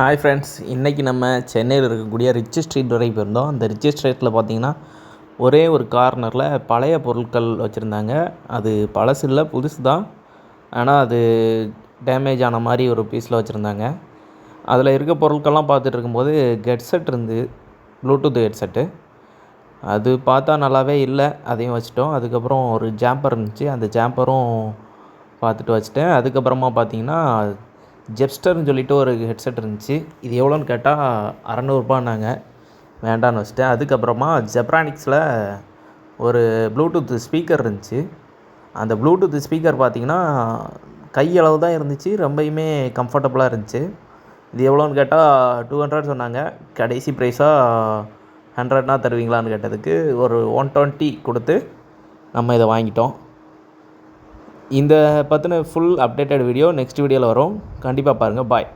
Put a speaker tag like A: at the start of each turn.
A: Hi friends, இன்றைக்கி நம்ம சென்னையில் இருக்கக்கூடிய ரிச் ஸ்ட்ரீட் வரை போயிருந்தோம். அந்த ரிச் ஸ்ட்ரீட்டில் பார்த்திங்கன்னா ஒரே ஒரு கார்னரில் பழைய பொருட்கள் வச்சுருந்தாங்க. அது பழசு இல்லை, புதுசு தான். ஆனால் அது டேமேஜ் ஆன மாதிரி ஒரு பீஸில் வச்சுருந்தாங்க. அதில் இருக்க பொருட்கள்லாம் பார்த்துட்டு இருக்கும்போது ஹெட்செட் இருந்து, ப்ளூடூத் ஹெட்செட்டு. அது பார்த்தா நல்லாவே இல்லை, அதையும் வச்சுட்டோம். அதுக்கப்புறம் ஒரு ஜாம்பர் இருந்துச்சு, அந்த ஜாம்பரும் பார்த்துட்டு வச்சுட்டேன். அதுக்கப்புறமா பார்த்திங்கன்னா ஜெப்ஸ்டர்னு சொல்லிட்டு ஒரு ஹெட்செட் இருந்துச்சு. இது எவ்வளோன்னு கேட்டால் 600ரூபான்னாங்க. வேண்டான்னு வச்சுட்டேன். அதுக்கப்புறமா ஜெப்ரானிக்ஸில் ஒரு ப்ளூடூத் ஸ்பீக்கர் இருந்துச்சு. அந்த ப்ளூடூத் ஸ்பீக்கர் பார்த்திங்கன்னா கையளவு தான் இருந்துச்சு, ரொம்பயுமே கம்ஃபர்டபுளாக இருந்துச்சு. இது எவ்வளோன்னு கேட்டால் 200 சொன்னாங்க. கடைசி ப்ரைஸாக 100னா தருவீங்களான்னு கேட்டதுக்கு ஒரு 120 கொடுத்து நம்ம இதை வாங்கிட்டோம். இந்த பற்றின ஃபுல் அப்டேட்டட் வீடியோ நெக்ஸ்ட் வீடியோவில் வரும். கண்டிப்பாக பாருங்கள். பாய்.